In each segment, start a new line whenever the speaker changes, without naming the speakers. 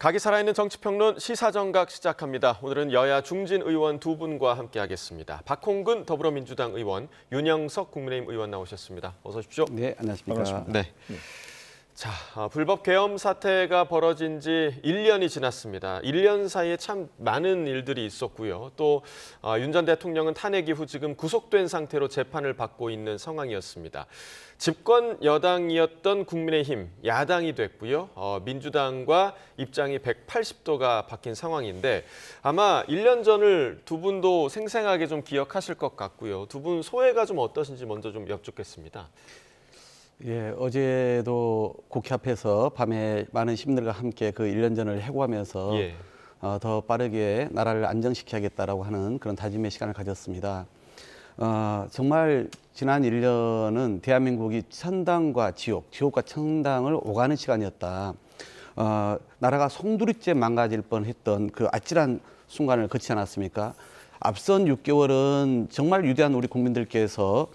각이 살아있는 정치평론 시사정각 시작합니다. 오늘은 여야 중진 의원 두 분과 함께하겠습니다. 박홍근 더불어민주당 의원, 윤영석 국민의힘 의원 나오셨습니다. 어서 오십시오.
네, 안녕하십니까.
반갑습니다. 네. 자, 불법 계엄 사태가 벌어진 지 1년이 지났습니다. 1년 사이에 참 많은 일들이 있었고요. 또 윤 전 대통령은 탄핵 이후 지금 구속된 상태로 재판을 받고 있는 상황이었습니다. 집권 여당이었던 국민의힘, 야당이 됐고요. 민주당과 입장이 180도가 바뀐 상황인데 아마 1년 전을 두 분도 생생하게 좀 기억하실 것 같고요. 두 분 소회가 좀 어떠신지 먼저 좀 여쭙겠습니다.
예, 어제도 국회 앞에서 밤에 많은 시민들과 함께 그 1년 전을 해고하면서 더 빠르게 나라를 안정시켜야겠다라고 하는 그런 다짐의 시간을 가졌습니다. 정말 지난 1년은 대한민국이 천당과 지옥, 지옥과 천당을 오가는 시간이었다. 나라가 송두리째 망가질 뻔했던 그 아찔한 순간을 거치지 않았습니까? 앞선 6개월은 정말 위대한 우리 국민들께서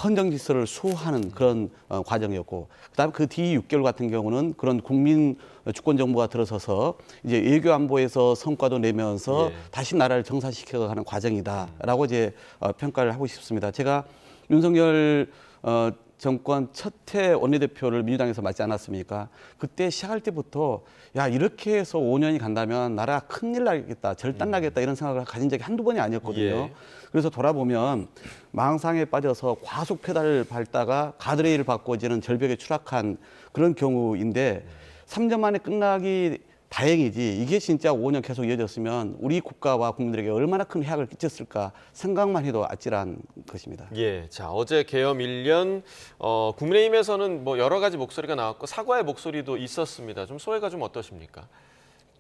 헌정 질서를 수호하는 그런 과정이었고, 그다음 그 뒤 6개월 같은 경우는 그런 국민 주권 정부가 들어서서 이제 외교 안보에서 성과도 내면서 다시 나라를 정상시켜가는 과정이다라고 이제 평가를 하고 싶습니다. 제가 윤석열 정권 첫 해 원내대표를 민주당에서 맡지 않았습니까? 그때 시작할 때부터 야, 이렇게 해서 5년이 간다면 나라가 큰일 나겠다, 절단 나겠다 이런 생각을 가진 적이 한두 번이 아니었거든요. 그래서 돌아보면 망상에 빠져서 과속 페달을 밟다가 가드레일을 밟고 이제는 절벽에 추락한 그런 경우인데 3년 만에 끝나기 다행이지, 이게 진짜 5년 계속 이어졌으면 우리 국가와 국민들에게 얼마나 큰 해악을 끼쳤을까 생각만 해도 아찔한 것입니다.
예, 자, 어제 계엄 1년 국민의힘에서는 뭐 여러 가지 목소리가 나왔고 사과의 목소리도 있었습니다. 좀 소회가 좀 어떠십니까?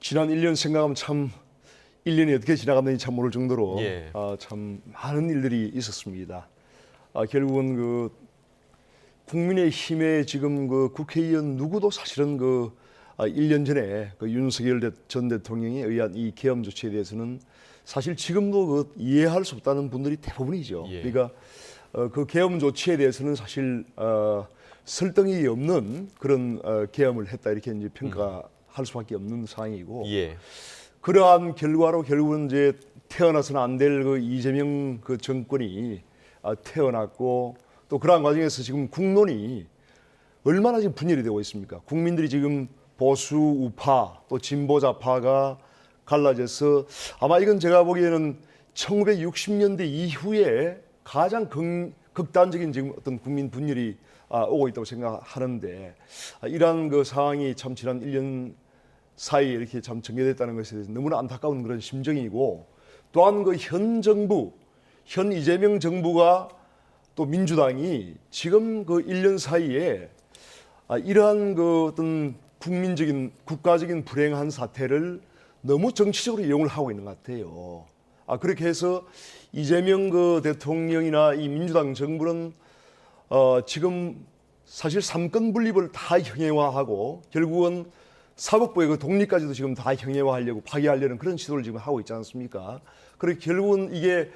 지난 1년 생각하면 참 1년이 어떻게 지나갔는지 참 모를 정도로 참 많은 일들이 있었습니다. 결국은 그 국민의힘의 지금 그 국회의원 누구도 사실은 1년 전에 윤석열 전 대통령에 의한 이 계엄 조치에 대해서는 사실 지금도 이해할 수 없다는 분들이 대부분이죠. 그러니까 그 계엄 조치에 대해서는 사실 설득이 없는 그런 계엄을 했다 이렇게 이제 평가할 수밖에 없는 상황이고, 그러한 결과로 결국은 이제 태어나서는 안 될 그 이재명 그 정권이 태어났고, 또 그러한 과정에서 지금 국론이 얼마나 지금 분열이 되고 있습니까? 국민들이 지금 보수 우파 또 진보 좌파가 갈라져서 아마 이건 제가 보기에는 1960년대 이후에 가장 극단적인 지금 어떤 국민 분열이 오고 있다고 생각하는데, 이러한 그 상황이 참 지난 1년 사이에 이렇게 참 전개됐다는 것에 대해서 너무나 안타까운 그런 심정이고, 또한 그 현 정부, 현 이재명 정부가 또 민주당이 지금 그 1년 사이에 이러한 그 어떤 국민적인 국가적인 불행한 사태를 너무 정치적으로 이용을 하고 있는 것 같아요. 그렇게 해서 이재명 그 대통령이나 이 민주당 정부는 지금 사실 삼권 분립을 다 형해화하고 결국은 사법부의 그 독립까지도 지금 다 형해화하려고 파기하려는 그런 시도를 지금 하고 있지 않습니까? 그리고 결국은 이게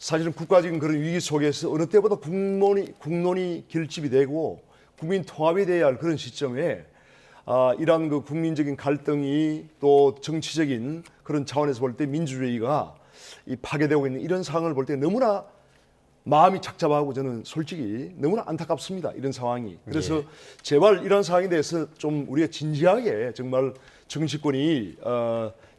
사실은 국가적인 그런 위기 속에서 어느 때보다 국론이 결집이 되고 국민 통합이 돼야 할 그런 시점에 이러한 그 국민적인 갈등이 또 정치적인 그런 차원에서 볼 때 민주주의가 파괴되고 있는 이런 상황을 볼 때 너무나 마음이 착잡하고 저는 솔직히 너무나 안타깝습니다. 이런 상황이. 그래서 제발 이런 상황에 대해서 좀 우리가 진지하게 정말 정치권이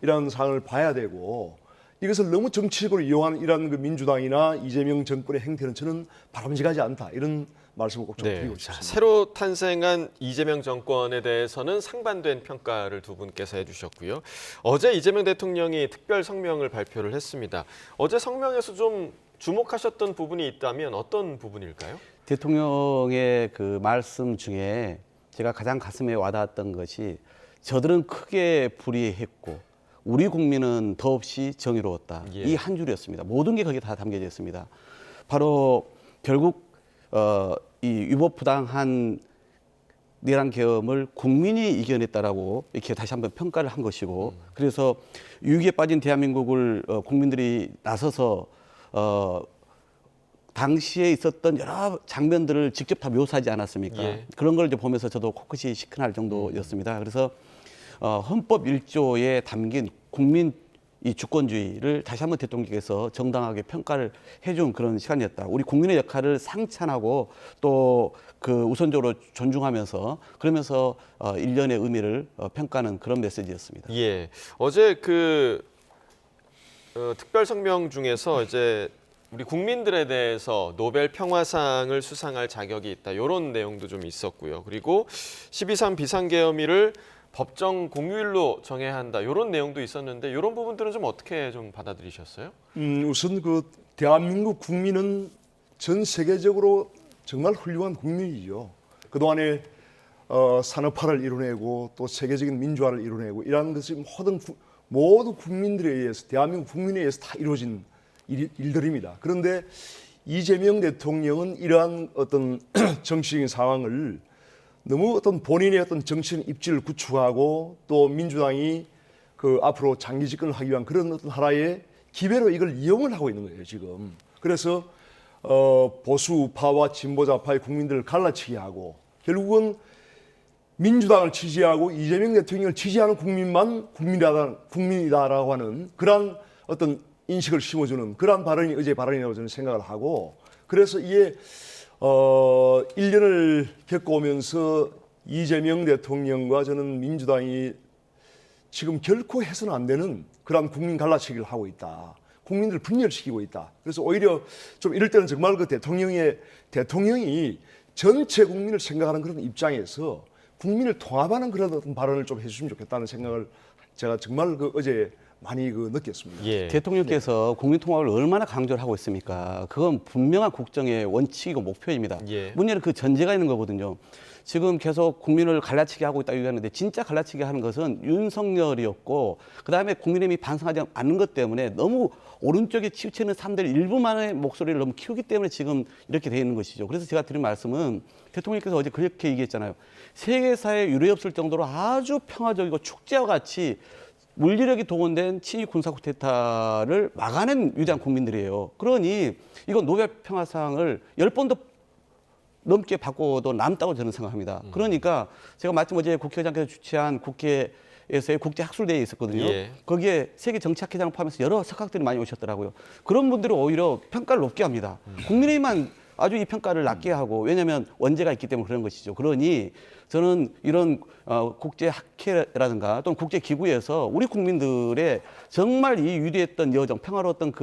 이런 상황을 봐야 되고, 이것을 너무 정치적으로 이용하는 이런 그 민주당이나 이재명 정권의 행태는 저는 바람직하지 않다. 이런 말씀을 꼭 좀 드리고 싶습니다.
새로 탄생한 이재명 정권에 대해서는 상반된 평가를 두 분께서 해주셨고요. 어제 이재명 대통령이 특별 성명을 발표를 했습니다. 어제 성명에서 좀 주목하셨던 부분이 있다면 어떤 부분일까요?
대통령의 그 말씀 중에 제가 가장 가슴에 와닿았던 것이 저들은 크게 불의했고 우리 국민은 더없이 정의로웠다. 이 한 줄이었습니다. 모든 게 거기에 다 담겨져 있습니다. 바로 결국 이 위법부당한 내란 계엄을 국민이 이겨냈다라고 이렇게 다시 한번 평가를 한 것이고, 그래서 위기에 빠진 대한민국을 국민들이 나서서 당시에 있었던 여러 장면들을 직접 다 묘사하지 않았습니까? 그런 걸 이제 보면서 저도 코끝이 시큰할 정도였습니다. 그래서 헌법 1조에 담긴 국민 이 주권주의를 다시 한번 대통령께서 정당하게 평가를 해준 그런 시간이었다. 우리 국민의 역할을 상찬하고 또 그 우선적으로 존중하면서 그러면서 일련의 의미를 평가하는 그런 메시지였습니다.
예, 어제 그 특별 성명 중에서 이제 우리 국민들에 대해서 노벨 평화상을 수상할 자격이 있다. 이런 내용도 좀 있었고요. 그리고 12.3 비상계엄일을 법정 공휴일로 정해야 한다. 이런 내용도 있었는데 이런 부분들은 좀 어떻게 좀 받아들이셨어요?
우선 그 대한민국 국민은 전 세계적으로 정말 훌륭한 국민이죠. 그동안에 산업화를 이뤄내고 또 세계적인 민주화를 이뤄내고 이러한 것이 모두 국민들에 의해서 대한민국 국민에 의해서 다 이루어진 일들입니다. 그런데 이재명 대통령은 이러한 어떤 정치적인 상황을 너무 어떤 본인의 어떤 정치적 입지를 구축하고 또 민주당이 그 앞으로 장기 집권을 하기 위한 그런 어떤 하나의 기회로 이걸 이용을 하고 있는 거예요, 지금. 그래서 보수파와 진보자파의 국민들을 갈라치게 하고 결국은 민주당을 지지하고 이재명 대통령을 지지하는 국민만 국민이다라고 하는 그러한 어떤 인식을 심어주는 그러한 발언이 어제 발언이라고 저는 생각을 하고 그래서 이게 1년을 겪어오면서 이재명 대통령과 저는 민주당이 지금 결코 해서는 안 되는 그러한 국민 갈라치기를 하고 있다. 국민들을 분열시키고 있다. 그래서 오히려 좀 이럴 때는 정말 그 대통령이 전체 국민을 생각하는 그런 입장에서 국민을 통합하는 그런 어떤 발언을 좀 해주시면 좋겠다는 생각을 제가 정말 그 어제 많이 그 느꼈습니다.
예.
대통령께서 국민 통합을 얼마나 강조를 하고 있습니까? 그건 분명한 국정의 원칙이고 목표입니다.
예.
문제는 그 전제가 있는 거거든요. 지금 계속 국민을 갈라치게 하고 있다고 얘기하는데 진짜 갈라치게 하는 것은 윤석열이었고 그다음에 국민의힘이 반성하지 않는 것 때문에 너무 오른쪽에 치우치는 사람들 일부만의 목소리를 너무 키우기 때문에 지금 이렇게 돼 있는 것이죠. 그래서 제가 드린 말씀은 대통령께서 어제 그렇게 얘기했잖아요. 세계사에 유례없을 정도로 아주 평화적이고 축제와 같이 물리력이 동원된 친위 군사 쿠데타를 막아낸 위대한 국민들이에요. 그러니 이건 노벨 평화상을 10번도 넘게 받고도 남다고 저는 생각합니다. 그러니까 제가 마침 어제 국회의장께서 주최한 국회에서의 국제학술대회에 있었거든요.
예.
거기에 세계 정치학회장을 포함해서 여러 석학들이 많이 오셨더라고요. 그런 분들이 오히려 평가를 높게 합니다. 국민의힘만 아주 이 평가를 낮게 하고 왜냐하면 원죄가 있기 때문에 그런 것이죠. 그러니 저는 이런 국제학회라든가 또는 국제기구에서 우리 국민들의 정말 이 위대했던 여정, 평화로웠던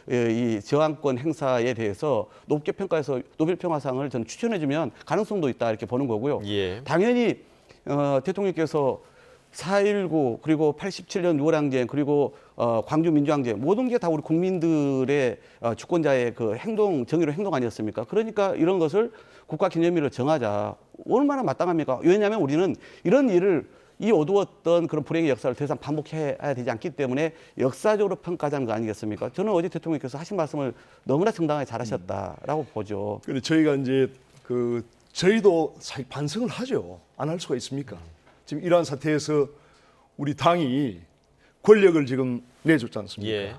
이 저항권 행사에 대해서 높게 평가해서 노벨 평화상을 저는 추천해주면 가능성도 있다 이렇게 보는 거고요.
예.
당연히 대통령께서 4.19 그리고 87년 6월항쟁 그리고 광주 민주항쟁 모든 게 다 우리 국민들의 주권자의 그 정의로 행동 아니었습니까? 그러니까 이런 것을 국가기념일로 정하자. 얼마나 마땅합니까? 왜냐하면 우리는 이런 일을 이 어두웠던 그런 불행의 역사를 더 이상 반복해야 되지 않기 때문에 역사적으로 평가하자는 거 아니겠습니까? 저는 어제 대통령께서 하신 말씀을 너무나 정당하게 잘하셨다라고 보죠.
근데 저희가 이제 저희도 사실 반성을 하죠. 안 할 수가 있습니까? 지금 이러한 사태에서 우리 당이 권력을 지금 내줬지 않습니까?
예.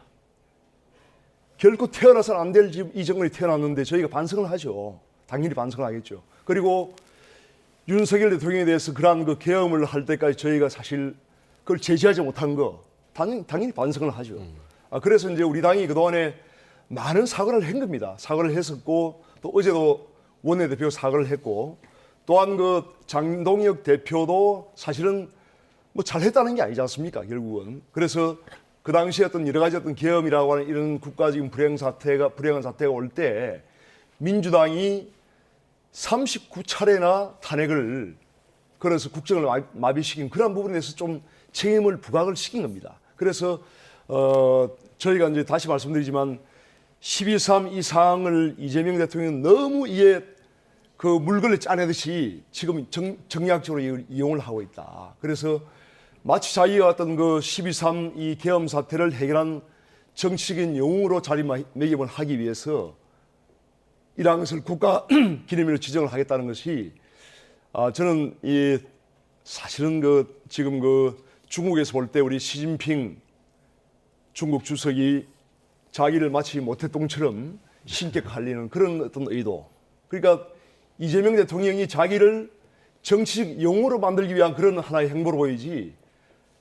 결코 태어나서는 안 될 이 정권이 태어났는데 저희가 반성을 하죠. 당연히 반성을 하겠죠. 그리고 윤석열 대통령에 대해서 그러한 그 계엄을 할 때까지 저희가 사실 그걸 제지하지 못한 거 당연히 반성을 하죠. 그래서 이제 우리 당이 그동안에 많은 사과를 한 겁니다. 사과를 했었고 또 어제도 원내대표 사과를 했고 또한 그 장동혁 대표도 사실은 뭐 잘했다는 게 아니지 않습니까? 결국은. 그래서 그 당시에 어떤 여러 가지 어떤 계엄이라고 하는 이런 국가적인 불행한 사태가 올 때 민주당이 39차례나 탄핵을 걸어서 국정을 마비시킨 그런 부분에 대해서 좀 책임을 부각을 시킨 겁니다. 그래서 저희가 이제 다시 말씀드리지만 12.3 이 사항을 이재명 대통령은 너무 이에 그 물건을 짜내듯이 지금 정략적으로 이용을 하고 있다. 그래서 마치 자기가 어떤 그 12.3 이 계엄 사태를 해결한 정치적인 영웅으로 자리매김을 하기 위해서 이러한 것을 국가 기념일로 지정을 하겠다는 것이 저는 사실은 지금 중국에서 볼 때 우리 시진핑 중국 주석이 자기를 마치 모태똥처럼 신격 할리는 그런 어떤 의도. 그러니까 이재명 대통령이 자기를 정치적 용어로 만들기 위한 그런 하나의 행보로 보이지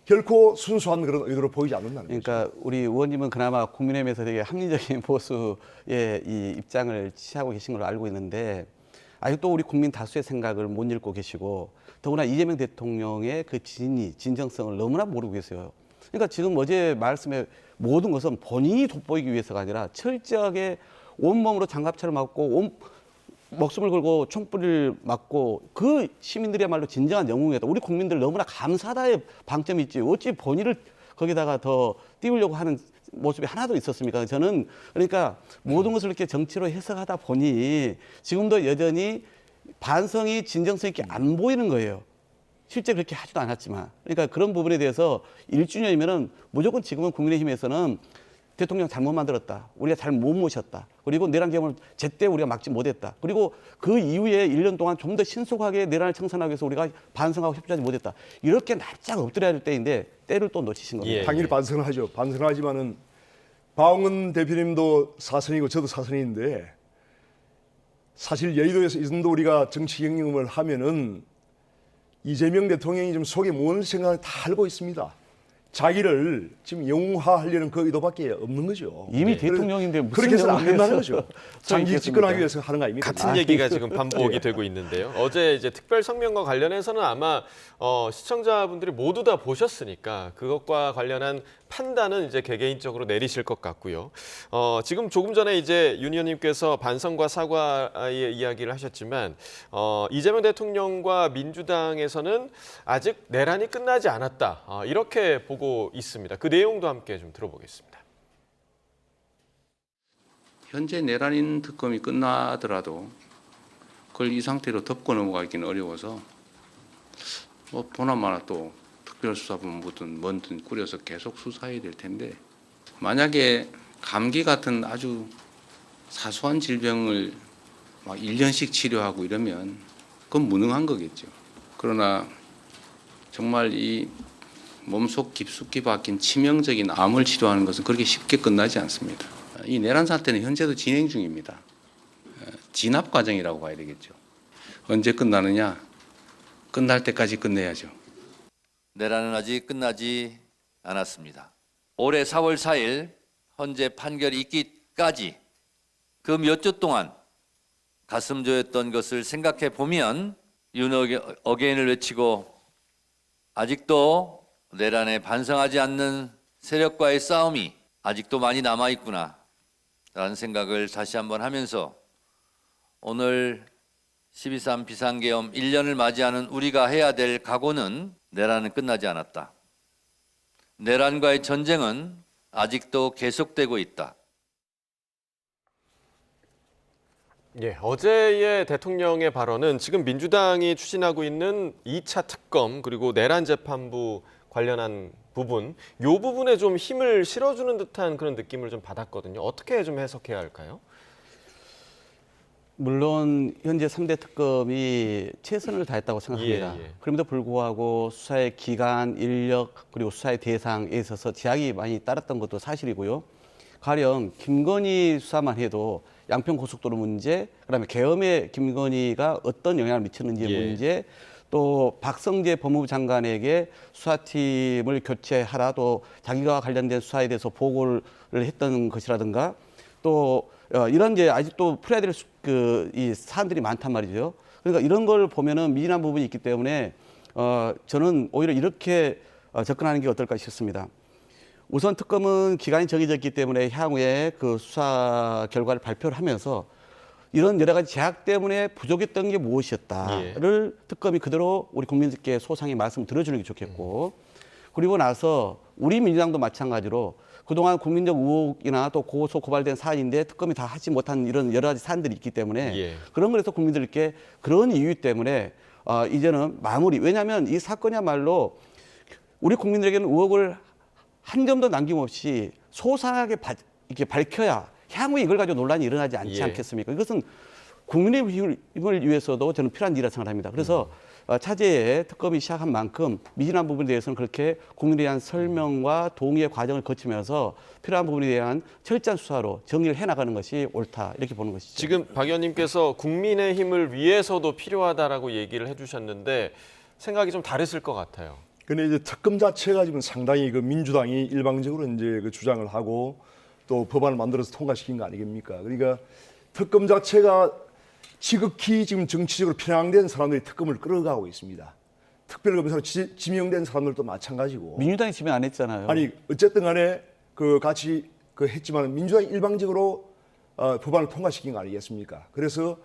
결코 순수한 그런 의도로 보이지 않는다는 거죠.
그러니까 우리 의원님은 그나마 국민의힘에서 되게 합리적인 보수의 이 입장을 취하고 계신 걸로 알고 있는데 아직도 우리 국민 다수의 생각을 못 읽고 계시고 더구나 이재명 대통령의 그 진정성을 너무나 모르고 계세요. 그러니까 지금 어제 말씀에 모든 것은 본인이 돋보이기 위해서가 아니라 철저하게 온몸으로 장갑차를 맞고 목숨을 걸고 총불을 맞고 그 시민들이야말로 진정한 영웅이었다. 우리 국민들 너무나 감사하다의 방점이 있지. 어찌 본인을 거기다가 더 띄우려고 하는 모습이 하나도 있었습니까? 저는 그러니까 모든 것을 이렇게 정치로 해석하다 보니 지금도 여전히 반성이 진정성 있게 안 보이는 거예요. 실제 그렇게 하지도 않았지만. 그러니까 그런 부분에 대해서 1주년이면은 무조건 지금은 국민의힘에서는 대통령 잘못 만들었다. 우리가 잘 못 모셨다. 그리고 내란 개혁을 제때 우리가 막지 못했다. 그리고 그 이후에 1년 동안 좀 더 신속하게 내란을 청산하기 위해서 우리가 반성하고 협조하지 못했다. 이렇게 납작 엎드려야 할 때인데 때를 또 놓치신 겁니다.
예.
당연히 반성을 하죠. 반성을 하지만은 박홍근 대표님도 사선이고 저도 사선인데 사실 여의도에서 이 정도 우리가 정치 경험을 하면은 이재명 대통령이 지금 속에 뭔 생각을 다 알고 있습니다. 자기를 지금 영웅화하려는 그 의도밖에 없는 거죠.
이미 대통령인데 무슨
그렇게 해서는 안 된다는
영웅이었어요?
거죠. 장기 집권하기 위해서 하는 거 아닙니까?
같은 얘기가 지금 반복이 되고 있는데요. 어제 이제 특별 성명과 관련해서는 아마 시청자분들이 모두 다 보셨으니까 그것과 관련한 판단은 이제 개개인적으로 내리실 것 같고요. 지금 조금 전에 이제 윤 의원님께서 반성과 사과의 이야기를 하셨지만 이재명 대통령과 민주당에서는 아직 내란이 끝나지 않았다. 이렇게 보고 있습니다. 그 내용도 함께 좀 들어보겠습니다.
현재 내란인 특검이 끝나더라도 그걸 이 상태로 덮고 넘어가기는 어려워서 뭐 보나마나 또 특별수사본부든 뭐든 꾸려서 계속 수사해야 될 텐데 만약에 감기 같은 아주 사소한 질병을 막 1년씩 치료하고 이러면 그건 무능한 거겠죠. 그러나 정말 이 몸속 깊숙이 박힌 치명적인 암을 치료하는 것은 그렇게 쉽게 끝나지 않습니다. 이 내란 사태는 현재도 진행 중입니다. 진압 과정이라고 봐야 되겠죠. 언제 끝나느냐? 끝날 때까지 끝내야죠.
내란은 아직 끝나지 않았습니다. 올해 4월 4일 헌재 판결이 있기까지 그 몇 주 동안 가슴 조였던 것을 생각해 보면 윤 어게인을 외치고 아직도 내란에 반성하지 않는 세력과의 싸움이 아직도 많이 남아있구나 라는 생각을 다시 한번 하면서 오늘 12.3 비상계엄 1년을 맞이하는 우리가 해야 될 각오는 내란은 끝나지 않았다. 내란과의 전쟁은 아직도 계속되고 있다.
예, 어제의 대통령의 발언은 지금 민주당이 추진하고 있는 2차 특검 그리고 내란 재판부 관련한 부분, 이 부분에 좀 힘을 실어주는 듯한 그런 느낌을 좀 받았거든요. 어떻게 좀 해석해야 할까요?
물론 현재 3대 특검이 최선을 다했다고 생각합니다.
예.
그럼에도 불구하고 수사의 기간, 인력, 그리고 수사의 대상에 있어서 제약이 많이 따랐던 것도 사실이고요. 가령 김건희 수사만 해도 양평 고속도로 문제, 그다음에 계엄에 김건희가 어떤 영향을 미쳤는지의 문제, 또 박성재 법무부 장관에게 수사팀을 교체하라, 또 자기가 관련된 수사에 대해서 보고를 했던 것이라든가, 또 이런 이제 아직도 풀어야 될 이 사안들이 많단 말이죠. 그러니까 이런 걸 보면은 미진한 부분이 있기 때문에 저는 오히려 이렇게 접근하는 게 어떨까 싶습니다. 우선 특검은 기간이 정해졌기 때문에 향후에 그 수사 결과를 발표를 하면서 이런 여러 가지 제약 때문에 부족했던 게 무엇이었다를 특검이 그대로 우리 국민들께 소상히 말씀 들어주는 게 좋겠고, 그리고 나서 우리 민주당도 마찬가지로 그동안 국민적 의혹이나 또 고소 고발된 사안인데 특검이 다 하지 못한 이런 여러 가지 사안들이 있기 때문에 그런 거에서 국민들께 그런 이유 때문에 이제는 마무리. 왜냐하면 이 사건이야말로 우리 국민들에게는 의혹을 한 점도 남김없이 소상하게 이렇게 밝혀야 향후에 이걸 가지고 논란이 일어나지 않지 않겠습니까? 이것은 국민의 힘을 위해서도 저는 필요한 일이라 생각합니다. 그래서 차제에 특검이 시작한 만큼 미진한 부분에 대해서는 그렇게 국민에 대한 설명과 동의의 과정을 거치면서 필요한 부분에 대한 철저한 수사로 정리를 해나가는 것이 옳다, 이렇게 보는 것이죠.
지금 박 의원님께서 국민의 힘을 위해서도 필요하다라고 얘기를 해주셨는데 생각이 좀 다르실 것 같아요.
근데 이제 특검 자체가 지금 상당히 그 민주당이 일방적으로 이제 그 주장을 하고 또 법안을 만들어서 통과시킨 거 아니겠습니까? 그러니까 특검 자체가 지극히 지금 정치적으로 편향된 사람들이 특검을 끌어가고 있습니다. 특별검사로 지명된 사람들도 마찬가지고.
민주당이 지명 안 했잖아요.
아니 어쨌든 간에 그 같이 그 했지만 민주당이 일방적으로 법안을 통과시킨 거 아니겠습니까? 그래서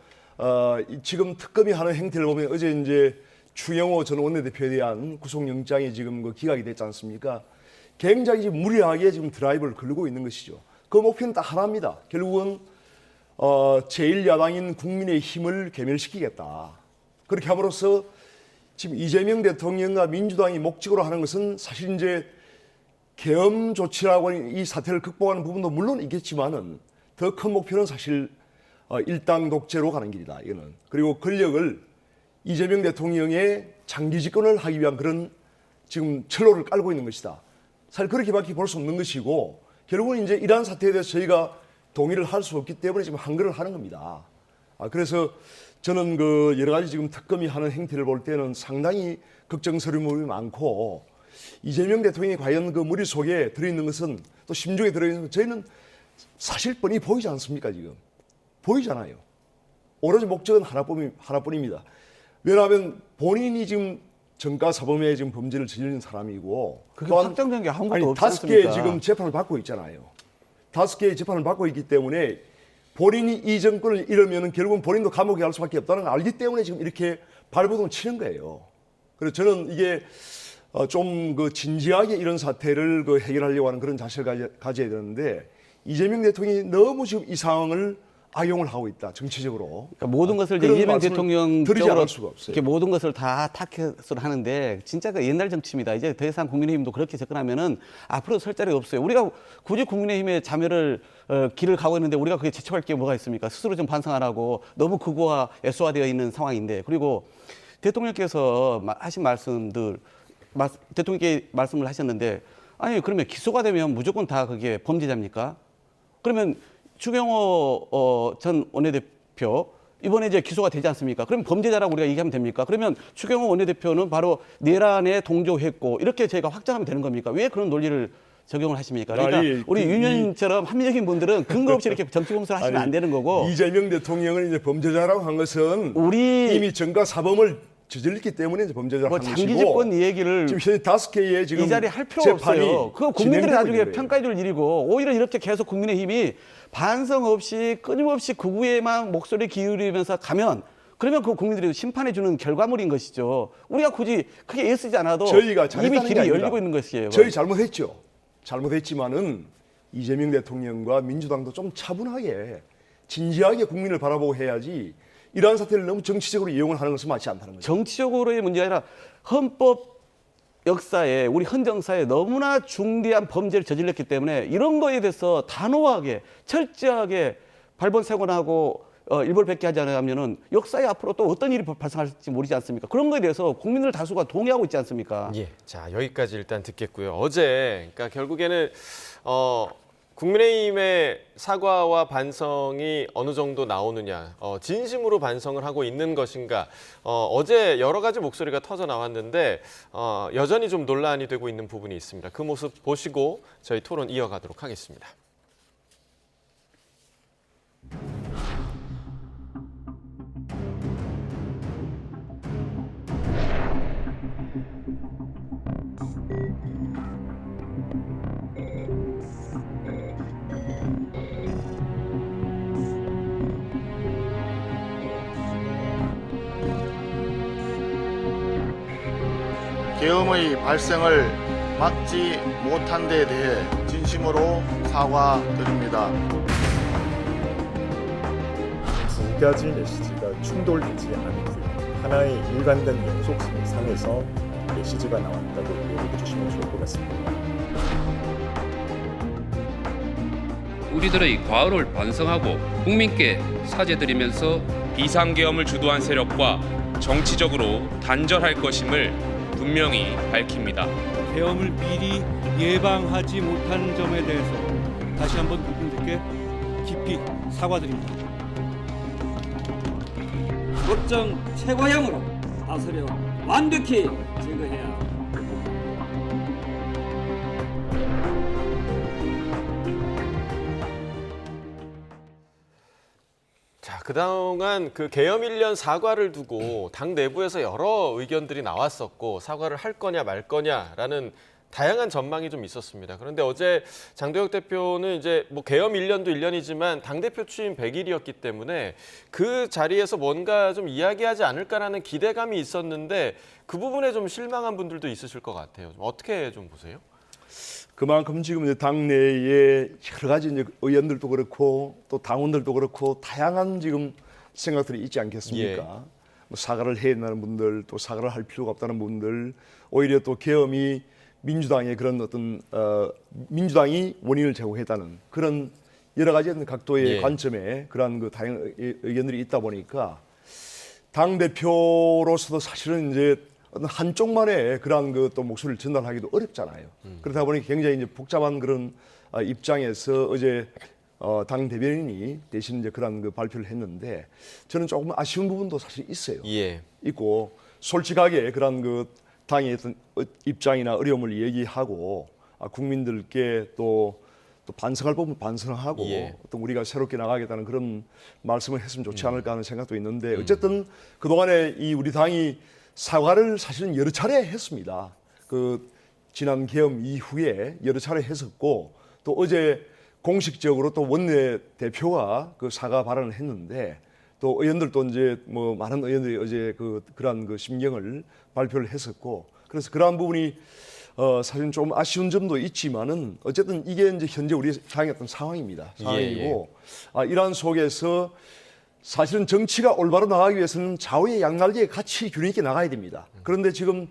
지금 특검이 하는 행태를 보면 어제 이제 추경호 전 원내대표에 대한 구속영장이 지금 그 기각이 됐지 않습니까? 굉장히 지금 무리하게 지금 드라이브를 걸고 있는 것이죠. 그 목표는 딱 하나입니다. 결국은 제1야당인 국민의힘을 괴멸시키겠다. 그렇게 함으로써 지금 이재명 대통령과 민주당이 목적으로 하는 것은 사실 이제 계엄 조치라고 하는 이 사태를 극복하는 부분도 물론 있겠지만은 더 큰 목표는 사실 일당 독재로 가는 길이다. 이거는. 그리고 권력을 이재명 대통령의 장기 집권을 하기 위한 그런 지금 철로를 깔고 있는 것이다. 사실 그렇게밖에 볼 수 없는 것이고 결국은 이제 이러한 사태에 대해서 저희가 동의를 할 수 없기 때문에 지금 한글을 하는 겁니다. 그래서 저는 그 여러 가지 지금 특검이 하는 행태를 볼 때는 상당히 걱정스러움이 많고 이재명 대통령이 과연 그 머릿속에 들어있는 것은 또 심중에 들어있는 것은 저희는 사실 뻔히 보이지 않습니까 지금. 보이잖아요. 오로지 목적은 하나뿐입니다. 왜냐하면 본인이 지금 정가사범의 지금 범죄를 저지른 사람이고
그게 확정된 게 아무것도 없지
5개의
않습니까?
지금 재판을 받고 있잖아요. 5개의 재판을 받고 있기 때문에 본인이 이 정권을 잃으면 결국은 본인도 감옥에 갈 수밖에 없다는 걸 알기 때문에 지금 이렇게 발버둥을 치는 거예요. 그래서 저는 이게 좀 그 진지하게 이런 사태를 그 해결하려고 하는 그런 자세를 가져야 되는데 이재명 대통령이 너무 지금 이 상황을 악용을 하고 있다 정치적으로.
그러니까 모든 것을 이제
그런
이재명
말씀을
대통령
드리지
쪽으로
않을 수가 없어요.
이렇게 모든 것을 다 타켓을 하는데 진짜 그 옛날 정치입니다. 이제 더 이상 국민의힘도 그렇게 접근하면은 앞으로 설 자리가 없어요. 우리가 굳이 국민의힘의 자멸을 길을 가고 있는데 우리가 그게 제쳐할 게 뭐가 있습니까? 스스로 좀 반성 안 하고 너무 극우화 애소화되어 있는 상황인데 그리고 대통령께서 하신 말씀들 대통령께 말씀을 하셨는데 아니 그러면 기소가 되면 무조건 다 그게 범죄자입니까? 그러면 추경호 전 원내대표 이번에 이제 기소가 되지 않습니까? 그럼 범죄자라고 우리가 얘기하면 됩니까? 그러면 추경호 원내대표는 바로 내란에 동조했고 이렇게 저희가 확정하면 되는 겁니까? 왜 그런 논리를 적용을 하십니까? 그러니까 우리 윤 의원님처럼 합리적인 분들은 근거 없이 이렇게 정치 공세를 하시면 안 되는 거고
이재명 대통령을 이제 범죄자라고 한 것은 이미 정가사범을 저질렀기 때문에 이제 범죄자라고 한 것이고
장기 집권 이 얘기를
지금 현재 5개의 지금
이 자리에 할 필요
재판이
없어요. 그거 국민들이
진행되고
나중에
있는 거예요.
평가해 줄 일이고 오히려 이렇게 계속 국민의힘이 반성 없이 끊임없이 극우에만 목소리 기울이면서 가면 그러면 그 국민들이 심판해 주는 결과물인 것이죠. 우리가 굳이 크게 애쓰지 않아도
저희가
이미
잘했다는
길이
게 아니라
열리고 있는 것이에요.
저희 잘못했죠. 잘못했지만은 이재명 대통령과 민주당도 좀 차분하게 진지하게 국민을 바라보고 해야지 이러한 사태를 너무 정치적으로 이용을 하는 것은 맞지 않다는 거죠.
정치적으로의 문제가 아니라 헌법 역사에 우리 헌정사에 너무나 중대한 범죄를 저질렀기 때문에 이런 거에 대해서 단호하게 철저하게 발본색원하고 일벌백계 하지 않으면은 역사에 앞으로 또 어떤 일이 발생할지 모르지 않습니까? 그런 거에 대해서 국민들 다수가 동의하고 있지 않습니까?
예, 자 여기까지 일단 듣겠고요. 어제 그러니까 결국에는 국민의힘의 사과와 반성이 어느 정도 나오느냐, 진심으로 반성을 하고 있는 것인가, 어제 여러 가지 목소리가 터져 나왔는데 여전히 좀 논란이 되고 있는 부분이 있습니다. 그 모습 보시고 저희 토론 이어가도록 하겠습니다.
계엄의 발생을 막지 못한 데 대해 진심으로 사과드립니다.
두 가지 메시지가 충돌되지 않고 하나의 일관된 연속성 상에서 메시지가 나왔다고 이해해 주시면 좋을 것 같습니다.
우리들의 과오를 반성하고 국민께 사죄드리면서
비상계엄을 주도한 세력과 정치적으로 단절할 것임을 분명히 밝힙니다.
계엄을 미리 예방하지 못한 점에 대해서 다시 한번 국민들께 깊이 사과드립니다. 법정 최고형으로 다스려 완벽히 제거해야 합니다.
그동안 그 계엄 1년 사과를 두고 당 내부에서 여러 의견들이 나왔었고 사과를 할 거냐 말 거냐라는 다양한 전망이 좀 있었습니다. 그런데 어제 장도혁 대표는 이제 뭐 계엄 1년도 1년이지만 당대표 취임 100일이었기 때문에 그 자리에서 뭔가 좀 이야기하지 않을까라는 기대감이 있었는데 그 부분에 좀 실망한 분들도 있으실 것 같아요. 좀 어떻게 좀 보세요?
그만큼 지금 이제 당내에 여러 가지 이제 의원들도 그렇고 또 당원들도 그렇고 다양한 지금 생각들이 있지 않겠습니까? 뭐 사과를 해야 된다는 분들, 또 사과를 할 필요가 없다는 분들, 오히려 또 계엄이 민주당의 그런 어떤 민주당이 원인을 제공했다는 그런 여러 가지 각도의 관점에 그러한 그 다양한 의견들이 있다 보니까 당 대표로서도 사실은 이제 어떤 한쪽만의 그러한 그 또 목소리를 전달하기도 어렵잖아요. 그러다 보니 굉장히 이제 복잡한 그런 입장에서 어제 당 대변인이 대신 이제 그런 그 발표를 했는데 저는 조금 아쉬운 부분도 사실 있어요. 있고 솔직하게 그런 그 당의 어떤 입장이나 어려움을 얘기하고 국민들께 또 반성할 부분 반성하고 또 우리가 새롭게 나가겠다는 그런 말씀을 했으면 좋지 않을까 하는 생각도 있는데 어쨌든 그동안에 이 우리 당이 사과를 사실은 여러 차례 했습니다. 그 지난 계엄 이후에 여러 차례 했었고 또 어제 공식적으로 또 원내 대표가 그 사과 발언을 했는데 또 의원들도 이제 뭐 많은 의원들이 어제 그러한 그 심경을 발표를 했었고 그래서 그러한 부분이 사실은 좀 아쉬운 점도 있지만은 어쨌든 이게 이제 현재 우리 당의 어떤 상황입니다. 상황이고 이러한 속에서 사실은 정치가 올바로 나가기 위해서는 좌우의 양날개에 같이 균형 있게 나가야 됩니다. 그런데 지금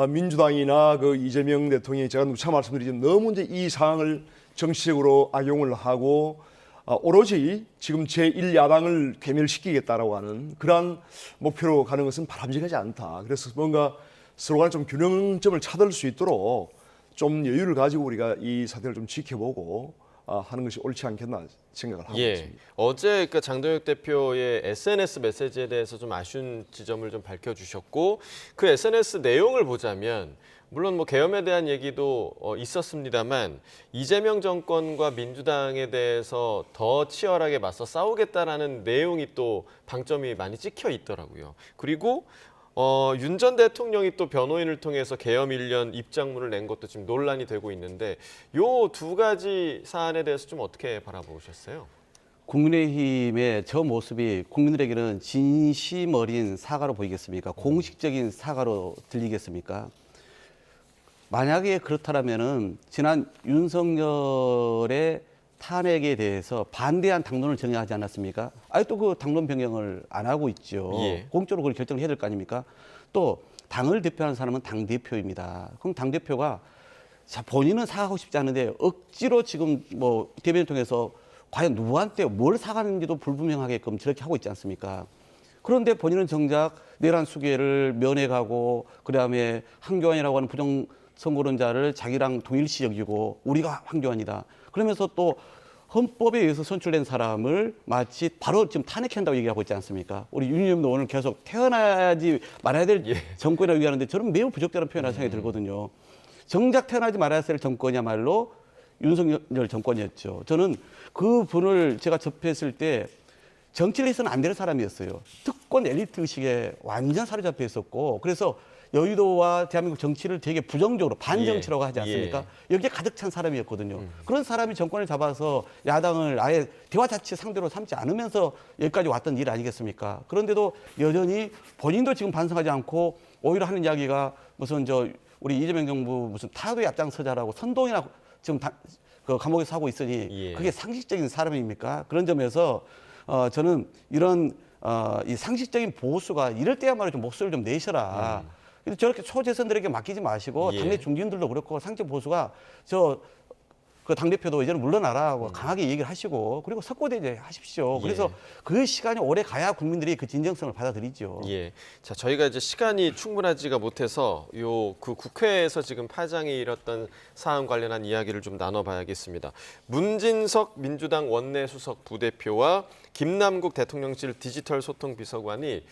민주당이나 그 이재명 대통령이 제가 누차 말씀드리지만 너무 이제 이 상황을 정치적으로 악용을 하고 오로지 지금 제1야당을 괴멸시키겠다라고 하는 그러한 목표로 가는 것은 바람직하지 않다. 그래서 뭔가 서로 간에 좀 균형점을 찾을 수 있도록 좀 여유를 가지고 우리가 이 사태를 좀 지켜보고 하는 것이 옳지 않겠나 생각을 하고 있습니다.
어제 그 장도혁 대표의 SNS 메시지에 대해서 좀 아쉬운 지점을 좀 밝혀주셨고 그 SNS 내용을 보자면 물론 뭐 계엄에 대한 얘기도 있었습니다만 이재명 정권과 민주당에 대해서 더 치열하게 맞서 싸우겠다라는 내용이 또 방점이 많이 찍혀 있더라고요. 그리고 윤 전 대통령이 또 변호인을 통해서 계엄 1년 입장문을 낸 것도 지금 논란이 되고 있는데 요 두 가지 사안에 대해서 좀 어떻게 바라보셨어요?
국민의힘의 저 모습이 국민들에게는 진심 어린 사과로 보이겠습니까? 공식적인 사과로 들리겠습니까? 만약에 그렇다면은 지난 윤석열의 탄핵에 대해서 반대한 당론을 정해하지 않았습니까? 아직도 그 당론 변경을 안 하고 있죠. 공적으로 그걸 결정을 해야 될 거 아닙니까? 또 당을 대표하는 사람은 당대표입니다. 그럼 당대표가 자, 본인은 사과하고 싶지 않은데 억지로 지금 뭐 대변을 통해서 과연 누구한테 뭘 사과하는지도 불분명하게끔 저렇게 하고 있지 않습니까? 그런데 본인은 정작 내란 수괴를 면회가고 그다음에 한교안이라고 하는 부정선거론자를 자기랑 동일시 여기고 우리가 한교안이다. 그러면서 또 헌법에 의해서 선출된 사람을 마치 바로 지금 탄핵한다고 얘기하고 있지 않습니까? 우리 윤 의원도 오늘 계속 태어나지 말아야 될 정권이라고 얘기하는데 저는 매우 부적절한 표현이라는 생각이 들거든요. 정작 태어나지 말아야 될 정권이야말로 윤석열 정권이었죠. 저는 그 분을 제가 접했을 때 정치를 해서는 안 될 사람이었어요. 특권 엘리트 의식에 완전 사로잡혀 있었고 그래서 여의도와 대한민국 정치를 되게 부정적으로 반정치라고 하지 않습니까? 여기에 가득 찬 사람이었거든요. 그런 사람이 정권을 잡아서 야당을 아예 대화 자체 상대로 삼지 않으면서 여기까지 왔던 일 아니겠습니까? 그런데도 여전히 본인도 지금 반성하지 않고 오히려 하는 이야기가 무슨 우리 이재명 정부 무슨 타도에 앞장서자라고 선동이나 지금 그 감옥에서 하고 있으니 그게 상식적인 사람입니까? 그런 점에서 저는 이런 이 상식적인 보수가 이럴 때야말로 좀 목소리를 좀 내셔라. 저렇게 초재선들에게 맡기지 마시고 당내 중진들도 그렇고 상식 보수가 그 당대표도 이제는 물러나라고 강하게 얘기를 하시고 그리고 석고대제 하십시오. 그래서 그 시간이 오래 가야 국민들이 그 진정성을 받아들이죠.
자, 저희가 이제 시간이 충분하지가 못해서 그 국회에서 지금 파장이 일었던 사안 관련한 이야기를 좀 나눠봐야겠습니다. 문진석 민주당 원내수석 부대표와 김남국 대통령실 디지털 소통 비서관이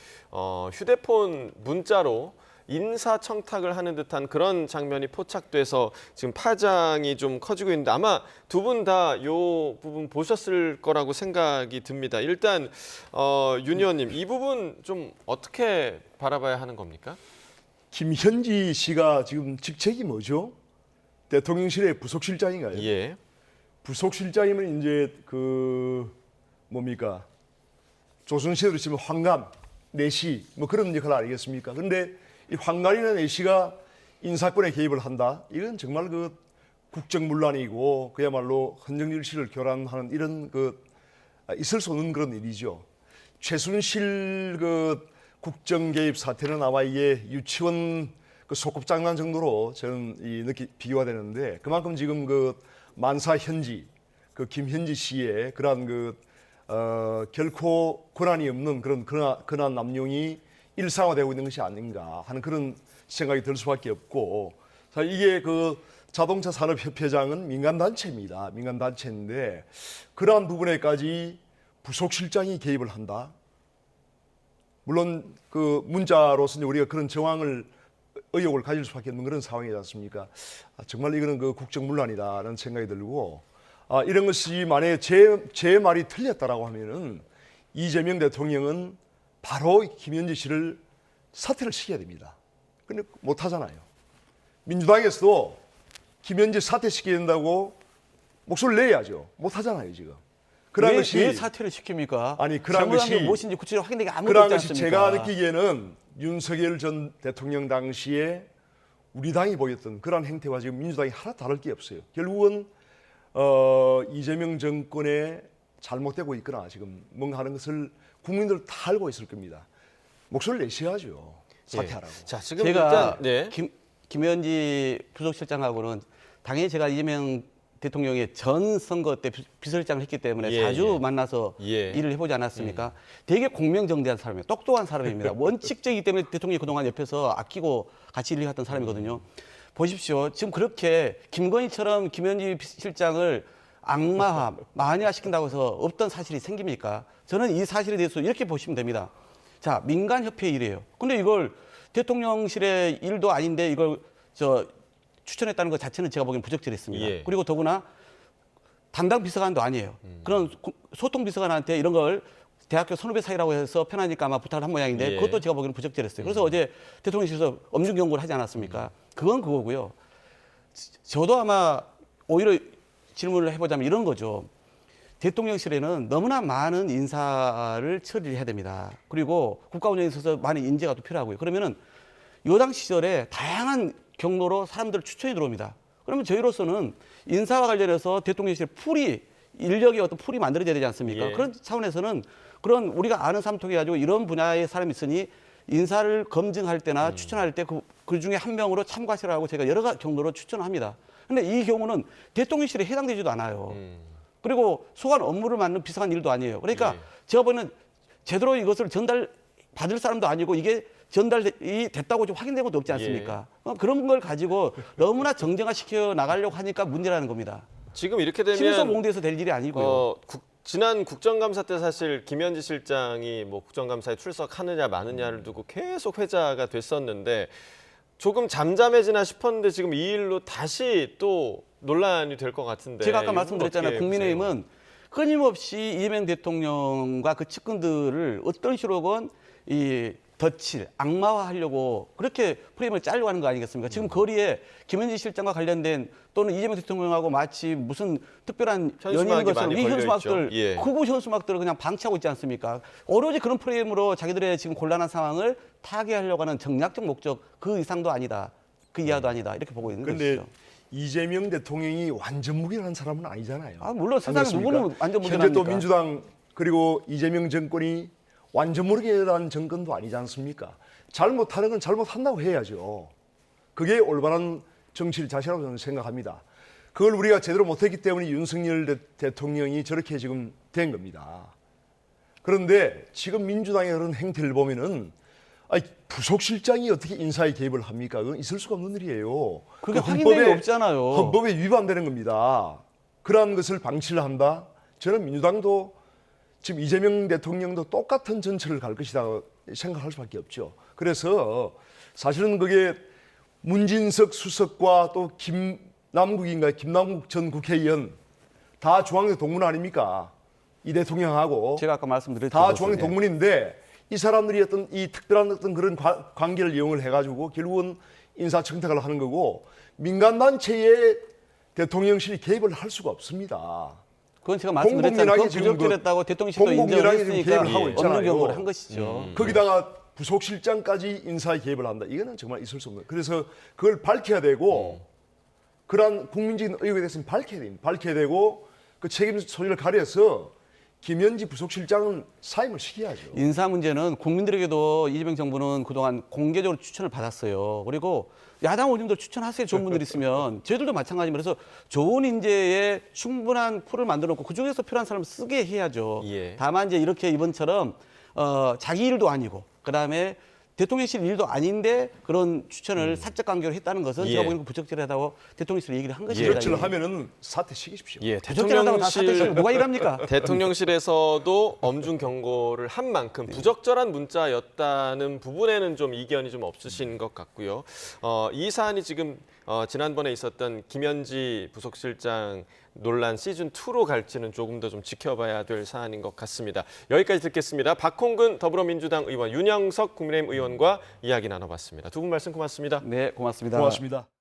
휴대폰 문자로 인사청탁을 하는 듯한 그런 장면이 포착돼서 지금 파장이 좀 커지고 있는데 아마 두 분 다 요 부분 보셨을 거라고 생각이 듭니다. 일단 윤 의원님 이 부분 좀 어떻게 바라봐야 하는 겁니까?
김현지 씨가 지금 직책이 뭐죠? 대통령실의 부속실장인가요?
예.
부속실장이면 이제 그 뭡니까? 조선시대로 치면 황감, 내시 뭐 그런 역할 아니겠습니까? 그런데 이 황감이나 내시가 인사권에 개입을 한다. 이건 정말 그 국정문란이고 그야말로 헌정질서를 교란하는 이런 그 있을 수 없는 그런 일이죠. 최순실 그 국정 개입 사태는 아마 이게 유치원 그 소꿉장난 정도로 저는 비교가 되는데 그만큼 지금 그 만사 현지 그 김현지 씨의 그러한 그 결코 권한이 없는 그런 근한 남용이 일상화되고 있는 것이 아닌가 하는 그런 생각이 들 수밖에 없고 자 이게 그 자동차 산업협회장은 민간단체입니다. 민간단체인데 그러한 부분에까지 부속실장이 개입을 한다. 물론 그 문자로서 우리가 그런 정황을 의혹을 가질 수밖에 없는 그런 상황이지 않습니까? 정말 이거는 그 국정문란이다라는 생각이 들고 이런 것이 만약에 제 말이 틀렸다라고 하면은 이재명 대통령은 바로 김현지 씨를 사퇴를 시켜야 됩니다. 근데 못 하잖아요. 민주당에서도 김현지 사퇴시켜야 된다고 목소리를 내야죠. 못 하잖아요, 지금. 그런 것이
왜 사퇴를 시킵니까?
아니 그런
잘못한 게
것이
무엇인지 구체적으로 확인되기 아무것도
그런
없지
것이
않습니까?
제가 느끼기에는 윤석열 전 대통령 당시에 우리 당이 보였던 그런 행태와 지금 민주당이 하나 다를 게 없어요. 결국은 이재명 정권에 잘못되고 있거나 지금 뭔가 하는 것을 국민들 다 알고 있을 겁니다. 목소리를 내셔야죠. 사퇴하라고.
예. 자, 지금
제가
일단 네.
김현지 부속실장하고는 당연히 제가 이재명 대통령의 전 선거 때 비서실장을 했기 때문에
예,
자주
예.
만나서
예.
일을 해보지 않았습니까? 되게 공명정대한 사람이에요. 똑똑한 사람입니다. 원칙적이기 때문에 대통령이 그동안 옆에서 아끼고 같이 일을 했던 사람이거든요. 보십시오. 지금 그렇게 김건희처럼 김현지 실장을 악마화, 마녀화시킨다고 해서 없던 사실이 생깁니까? 저는 이 사실에 대해서 이렇게 보시면 됩니다. 자, 민간협회 일이에요. 근데 이걸 대통령실의 일도 아닌데 이걸 추천했다는 것 자체는 제가 보기엔 부적절했습니다.
예.
그리고 더구나 담당 비서관도 아니에요. 그런 소통 비서관한테 이런 걸 대학교 선후배 사이라고 해서 편하니까 아마 부탁을 한 모양인데
예.
그것도 제가 보기에는 부적절했어요. 그래서 어제 대통령실에서 엄중 경고를 하지 않았습니까? 그건 그거고요. 저도 아마 오히려 질문을 해보자면 이런 거죠. 대통령실에는 너무나 많은 인사를 처리를 해야 됩니다. 그리고 국가 운영에 있어서 많은 인재가 또 필요하고요. 그러면은 여당 시절에 다양한 경로로 사람들 추천이 들어옵니다. 그러면 저희로서는 인사와 관련해서 대통령실 인력의 어떤 풀이 만들어져야 되지 않습니까?
예.
그런 차원에서는 그런 우리가 아는 사람 통해 가지고 이런 분야의 사람이 있으니 인사를 검증할 때나 추천할 때 그 중에 한 명으로 참가하시라고 제가 여러 경로로 추천을 합니다. 근데 이 경우는 대통령실에 해당되지도 않아요. 그리고 소관 업무를 맡는 비서관 일도 아니에요. 그러니까
예.
제가 보는 이것을 이것을 받을 사람도 아니고 이게 전달이 됐다고 좀 확인된 것도 없지 않습니까? 그런 걸 가지고 너무나 정쟁화시켜 나가려고 하니까 문제라는 겁니다.
지금 이렇게 되면
신서봉대에서 될 일이 아니고요.
지난 국정감사 때 사실 김현지 실장이 뭐 국정감사에 출석하느냐 마느냐를 두고 계속 회자가 됐었는데 조금 잠잠해지나 싶었는데 지금 이 일로 다시 또 논란이 될 것 같은데.
제가 아까
이건
말씀드렸잖아요.
어떻게
국민의힘은 끊임없이 이재명 대통령과 그 측근들을 어떤 식으로건 덧칠, 악마화하려고 그렇게 프레임을 짜려고 하는 거 아니겠습니까? 지금 거리에 김현지 실장과 관련된 또는 이재명 대통령하고 마치 무슨 특별한 연인인
현수막이
것처럼
많이
이
걸려
현수막들,
있죠. 예.
극우 현수막들을 그냥 방치하고 있지 않습니까? 오로지 그런 프레임으로 자기들의 지금 곤란한 상황을 타개하려고 하는 정략적 목적 그 이상도 아니다. 그 이하도 아니다. 이렇게 보고 있는
근데
것이죠.
이재명 대통령이 완전 무결한 사람은 아니잖아요.
물론 세상에 누구는 완전
현재
무결합니까?
또 민주당 그리고 이재명 정권이 완전 무결한 정권도 아니지 않습니까? 잘못하는 건 잘못한다고 해야죠. 그게 올바른 정치를 자세라고 저는 생각합니다. 그걸 우리가 제대로 못했기 때문에 윤석열 대통령이 저렇게 지금 된 겁니다. 그런데 지금 민주당의 그런 행태를 보면은 부속실장이 어떻게 인사에 개입을 합니까? 그건 있을 수가 없는 일이에요.
그게 확인된 게 없잖아요.
헌법에 위반되는 겁니다. 그러한 것을 방치를 한다? 저는 민주당도 지금 이재명 대통령도 똑같은 전철을 갈 것이다 생각할 수밖에 없죠. 그래서 사실은 그게 문진석 수석과 또 김남국 전 국회의원 다 중앙대 동문 아닙니까? 이 대통령하고
제가 아까 말씀드렸죠.
다 중앙대 동문인데 이 사람들이 어떤 이 특별한 어떤 그런 관계를 이용을 해가지고 결국은 인사청탁을 하는 거고 민간단체에 대통령실이 개입을 할 수가 없습니다.
그건 제가 말씀드렸잖아요. 그건
지금
부적절했다고 대통령실도
공공연하게 지금
인정했으니까
개입을 하고 있잖아요.
없는 경고를 한 것이죠.
거기다가 부속실장까지 인사에 개입을 한다. 이거는 정말 있을 수 없는 거예요. 그래서 그걸 밝혀야 되고 그러한 국민적인 의혹에 대해서는 밝혀야 됩니다. 밝혀야 되고 그 책임 소재를 가려서 김현지 부속실장은 사임을 시켜야죠.
인사 문제는 국민들에게도 이재명 정부는 그동안 공개적으로 추천을 받았어요. 그리고 야당 의원님들 추천하세요. 좋은 분들 있으면. 저희들도 마찬가지입니다. 그래서 좋은 인재에 충분한 풀을 만들어 놓고 그중에서 필요한 사람을 쓰게 해야죠.
예.
다만 이제 이렇게 이번처럼 자기 일도 아니고 그다음에 대통령실 일도 아닌데 그런 추천을 사적 관계로 했다는 것은
예.
제가 보기에는 부적절하다고 대통령실 얘기를 한 것입니다.
부적절을 하면은 사퇴시키십시오.
예,
부적절하다고 다 사퇴시키면 누가 일합니까?
대통령실에서도 엄중 경고를 한 만큼 부적절한 문자였다는 부분에는 좀 이견이 좀 없으신 것 같고요. 이 사안이 지금 지난번에 있었던 김현지 부속실장 논란 시즌2로 갈지는 조금 더 좀 지켜봐야 될 사안인 것 같습니다. 여기까지 듣겠습니다. 박홍근 더불어민주당 의원, 윤영석 국민의힘 의원과 이야기 나눠봤습니다. 두 분 말씀 고맙습니다.
네, 고맙습니다.
고맙습니다.